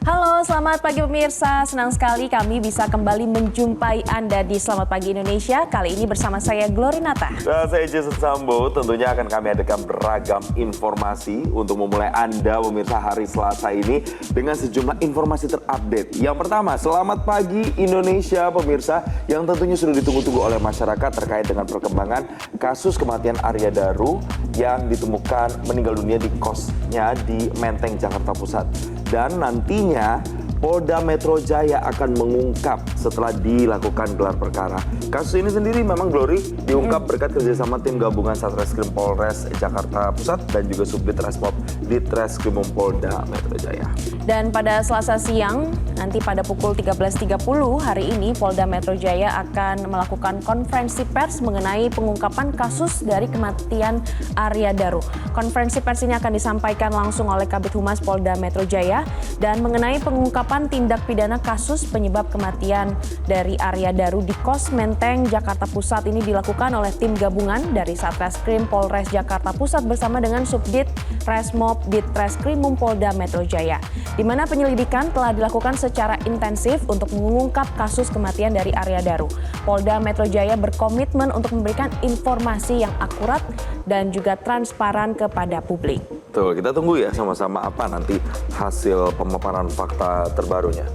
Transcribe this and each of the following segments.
Halo, selamat pagi pemirsa. Senang sekali kami bisa kembali menjumpai Anda di Selamat Pagi Indonesia. Kali ini bersama saya Glory Nata. Dan saya Jason Sambo. Tentunya akan kami adakan beragam informasi untuk memulai Anda pemirsa hari Selasa ini dengan sejumlah informasi terupdate. Yang pertama, Selamat Pagi Indonesia pemirsa, yang tentunya sudah ditunggu-tunggu oleh masyarakat terkait dengan perkembangan kasus kematian Arya Daru yang ditemukan meninggal dunia di kosnya di Menteng, Jakarta Pusat. Dan nantinya Polda Metro Jaya akan mengungkap setelah dilakukan gelar perkara. Kasus ini sendiri memang Glory diungkap berkat kerjasama tim gabungan Satreskrim Polres Jakarta Pusat dan juga Subdit Resmob Ditreskrimum Polda Metro Jaya. Dan pada Selasa siang, nanti pada pukul 13.30 hari ini Polda Metro Jaya akan melakukan konferensi pers mengenai pengungkapan kasus dari kematian Arya Daru. Konferensi pers ini akan disampaikan langsung oleh Kabid Humas Polda Metro Jaya dan mengenai pengungkapan tindak pidana kasus penyebab kematian dari Arya Daru di kos Menteng, Jakarta Pusat ini dilakukan oleh tim gabungan dari Satreskrim Polres Jakarta Pusat bersama dengan Subdit Resmob Ditreskrimum Polda Metro Jaya, di mana penyelidikan telah dilakukan secara intensif untuk mengungkap kasus kematian dari Arya Daru. Polda Metro Jaya berkomitmen untuk memberikan informasi yang akurat dan juga transparan kepada publik. Tuh, kita tunggu ya sama-sama apa nanti hasil pemaparan fakta terbarunya.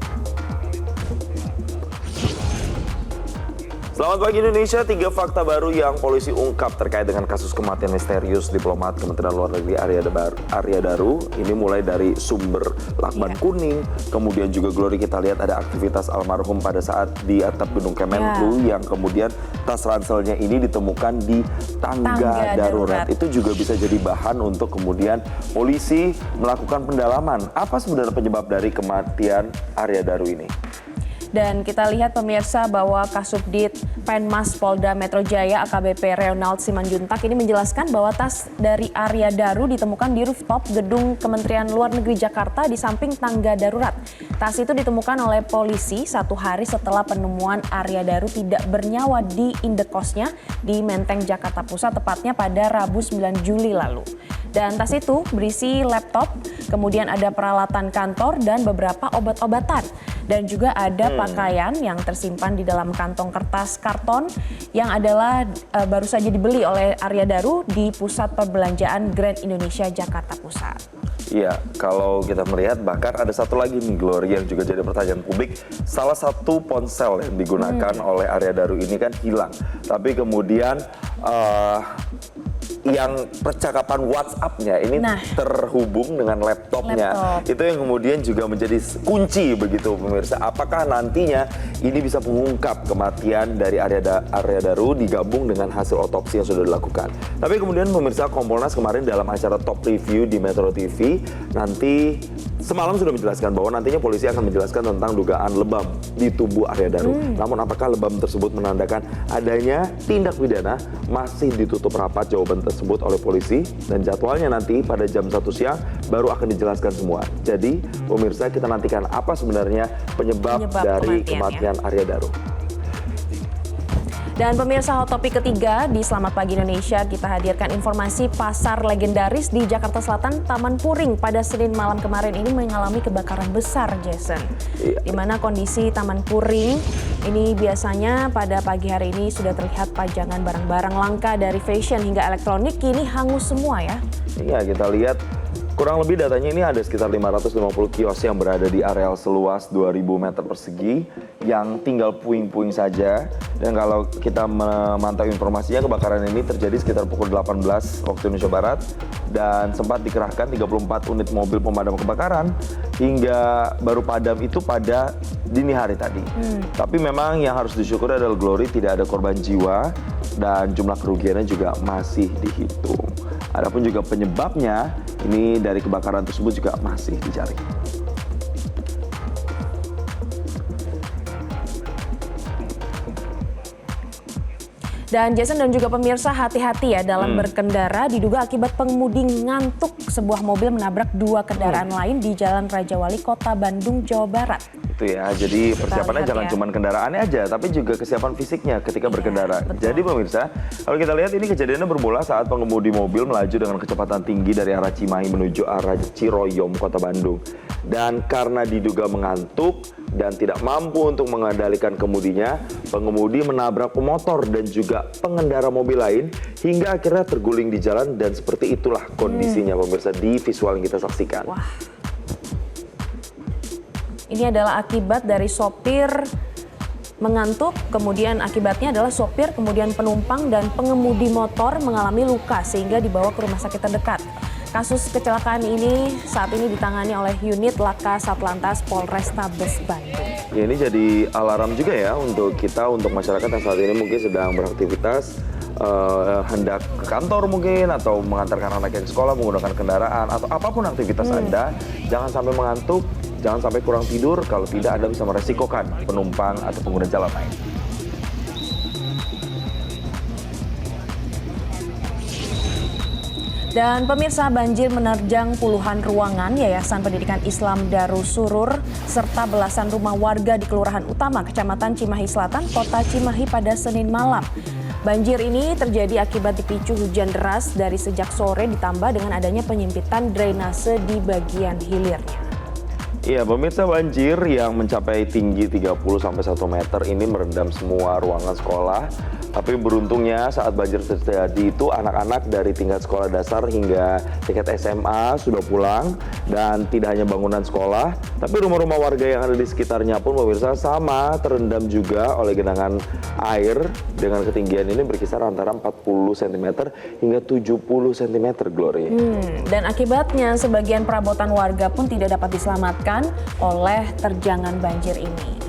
Selamat pagi Indonesia, 3 fakta baru yang polisi ungkap terkait dengan kasus kematian misterius diplomat Kementerian Luar Negeri Arya Daru. Ini mulai dari sumber lakban kuning, kemudian juga Glory kita lihat ada aktivitas almarhum pada saat di atap gedung Kemenlu yang kemudian tas ranselnya ini ditemukan di tangga darurat. Itu juga bisa jadi bahan untuk kemudian polisi melakukan pendalaman. Apa sebenarnya penyebab dari kematian Arya Daru ini? Dan kita lihat pemirsa bahwa Kasubdit Penmas Polda Metro Jaya AKBP Reonald Simanjuntak ini menjelaskan bahwa tas dari Arya Daru ditemukan di rooftop gedung Kementerian Luar Negeri Jakarta di samping tangga darurat. Tas itu ditemukan oleh polisi 1 hari setelah penemuan Arya Daru tidak bernyawa di indekosnya di Menteng, Jakarta Pusat, tepatnya pada Rabu 9 Juli lalu. Dan tas itu berisi laptop, kemudian ada peralatan kantor dan beberapa obat-obatan. Dan juga ada pakaian yang tersimpan di dalam kantong kertas karton yang adalah baru saja dibeli oleh Arya Daru di Pusat Perbelanjaan Grand Indonesia Jakarta Pusat. Iya, kalau kita melihat bahkan ada satu lagi nih Glory yang juga jadi pertanyaan publik. Salah satu ponsel yang digunakan oleh Arya Daru ini kan hilang. Tapi kemudian yang percakapan WhatsApp-nya ini terhubung dengan laptopnya. Itu yang kemudian juga menjadi kunci begitu pemirsa. Apakah nantinya ini bisa mengungkap kematian dari Arya Daru digabung dengan hasil otopsi yang sudah dilakukan. Tapi kemudian pemirsa, Kompolnas kemarin dalam acara Top Review di Metro TV nanti semalam sudah menjelaskan bahwa nantinya polisi akan menjelaskan tentang dugaan lebam di tubuh Arya Daru. Namun apakah lebam tersebut menandakan adanya tindak pidana masih ditutup rapat jawaban tersebut oleh polisi, dan jadwalnya nanti pada jam 1 siang baru akan dijelaskan semua. Jadi pemirsa, kita nantikan apa sebenarnya penyebab dari kematian Arya Daru. Dan pemirsa, hot topik ketiga di Selamat Pagi Indonesia kita hadirkan informasi pasar legendaris di Jakarta Selatan, Taman Puring pada Senin malam kemarin ini mengalami kebakaran besar, Jason. Di mana kondisi Taman Puring ini biasanya pada pagi hari ini sudah terlihat pajangan barang-barang langka dari fashion hingga elektronik kini hangus semua ya. Iya, kita lihat kurang lebih datanya ini ada sekitar 550 kios yang berada di areal seluas 2.000 meter persegi yang tinggal puing-puing saja. Dan kalau kita memantau informasinya, kebakaran ini terjadi sekitar pukul 18 waktu Indonesia Barat dan sempat dikerahkan 34 unit mobil pemadam kebakaran hingga baru padam itu pada dini hari tadi. Tapi memang yang harus disyukuri adalah Glory tidak ada korban jiwa dan jumlah kerugiannya juga masih dihitung. Adapun juga penyebabnya ini dari kebakaran tersebut juga masih dicari. Dan Jason dan juga pemirsa, hati-hati ya dalam berkendara, diduga akibat pengemudi ngantuk sebuah mobil menabrak dua kendaraan lain di Jalan Raja Wali, Kota Bandung, Jawa Barat. Itu ya, jadi persiapannya jangan ya. cuma kendaraannya aja, tapi juga kesiapan fisiknya ketika berkendara. Betul. Jadi pemirsa, kalau kita lihat ini kejadiannya bermula saat pengemudi mobil melaju dengan kecepatan tinggi dari arah Cimahi menuju arah Ciroyom, Kota Bandung. Dan karena diduga mengantuk dan tidak mampu untuk mengendalikan kemudinya, pengemudi menabrak pemotor dan juga pengendara mobil lain hingga akhirnya terguling di jalan, dan seperti itulah kondisinya pemirsa di visual yang kita saksikan. Wah. Ini adalah akibat dari sopir mengantuk, kemudian akibatnya adalah sopir, kemudian penumpang dan pengemudi motor mengalami luka sehingga dibawa ke rumah sakit terdekat. Kasus kecelakaan ini saat ini ditangani oleh unit Laka Satlantas Polrestabes Bandung. Ya, ini jadi alarm juga ya untuk kita, untuk masyarakat yang saat ini mungkin sedang beraktivitas, hendak ke kantor mungkin, atau mengantarkan anak yang sekolah menggunakan kendaraan, atau apapun aktivitas Anda, jangan sampai mengantuk, jangan sampai kurang tidur, kalau tidak Anda bisa meresikokan penumpang atau pengguna jalan lain. Dan pemirsa, banjir menerjang puluhan ruangan Yayasan Pendidikan Islam Darussurur serta belasan rumah warga di Kelurahan Utama, Kecamatan Cimahi Selatan, Kota Cimahi pada Senin malam. Banjir ini terjadi akibat dipicu hujan deras dari sejak sore ditambah dengan adanya penyempitan drainase di bagian hilirnya. Iya, pemirsa, banjir yang mencapai tinggi 30-1 meter ini merendam semua ruangan sekolah. Tapi beruntungnya saat banjir terjadi itu anak-anak dari tingkat sekolah dasar hingga tingkat SMA sudah pulang, dan tidak hanya bangunan sekolah, tapi rumah-rumah warga yang ada di sekitarnya pun pemirsa sama terendam juga oleh genangan air dengan ketinggian ini berkisar antara 40 cm hingga 70 cm, Glory. Dan akibatnya sebagian perabotan warga pun tidak dapat diselamatkan oleh terjangan banjir ini.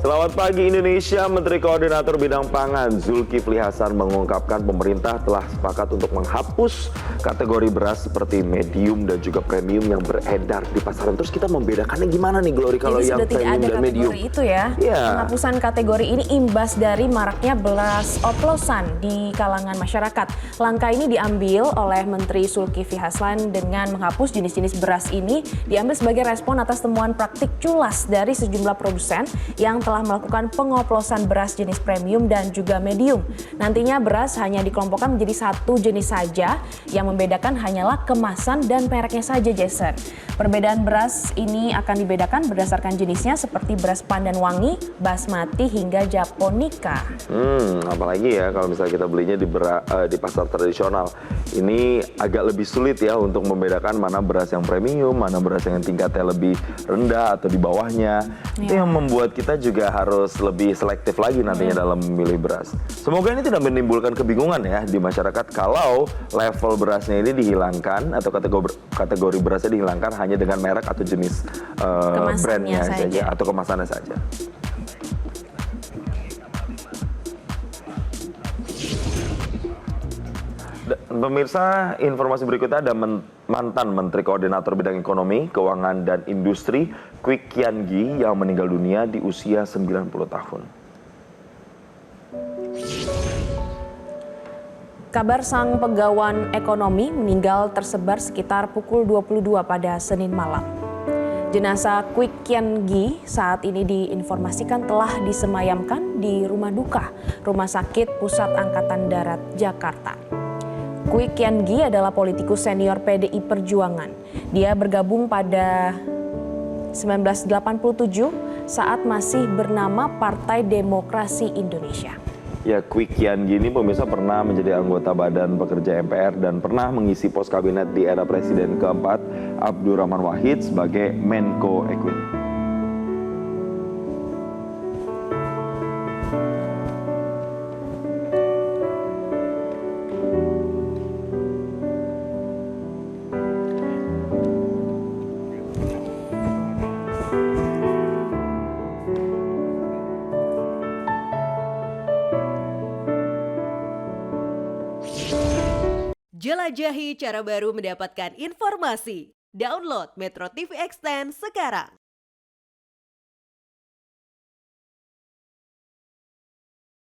Selamat pagi Indonesia, Menteri Koordinator Bidang Pangan Zulkifli Hasan mengungkapkan pemerintah telah sepakat untuk menghapus kategori beras seperti medium dan juga premium yang beredar di pasaran. Terus kita membedakannya gimana nih, Glory, kalau yang premium dan medium? Itu ya. Penghapusan kategori ini imbas dari maraknya beras oplosan di kalangan masyarakat. Langkah ini diambil oleh Menteri Zulkifli Hasan dengan menghapus jenis-jenis beras ini diambil sebagai respon atas temuan praktik culas dari sejumlah produsen yang telah melakukan pengoplosan beras jenis premium dan juga medium. Nantinya beras hanya dikelompokkan menjadi satu jenis saja, yang membedakan hanyalah kemasan dan mereknya saja, Jason. Perbedaan beras ini akan dibedakan berdasarkan jenisnya seperti beras pandan wangi, basmati hingga japonica. Apalagi ya kalau misalnya kita belinya di pasar tradisional. Ini agak lebih sulit ya untuk membedakan mana beras yang premium, mana beras yang tingkatnya lebih rendah atau di bawahnya. Itu yang membuat kita juga harus lebih selektif lagi nantinya dalam memilih beras. Semoga ini tidak menimbulkan kebingungan ya di masyarakat kalau level berasnya ini dihilangkan atau kategori berasnya dihilangkan hanya dengan merek atau jenis brandnya saja atau kemasannya saja. Pemirsa, informasi berikutnya ada mantan Menteri Koordinator Bidang Ekonomi, Keuangan, dan Industri Kwik Kian Gi yang meninggal dunia di usia 90 tahun. Kabar sang pegawai ekonomi meninggal tersebar sekitar pukul 22 pada Senin malam. Jenazah Kwik Kian Gi saat ini diinformasikan telah disemayamkan di Rumah Duka, Rumah Sakit Pusat Angkatan Darat, Jakarta. Kwik Kian Gi adalah politikus senior PDI Perjuangan. Dia bergabung pada 1987 saat masih bernama Partai Demokrasi Indonesia. Ya, Kwik Kian Gi ini pemirsa pernah menjadi anggota Badan Pekerja MPR dan pernah mengisi pos kabinet di era Presiden keempat Abdurrahman Wahid sebagai Menko Equin. Jelajahi cara baru mendapatkan informasi. Download Metro TV Extend sekarang.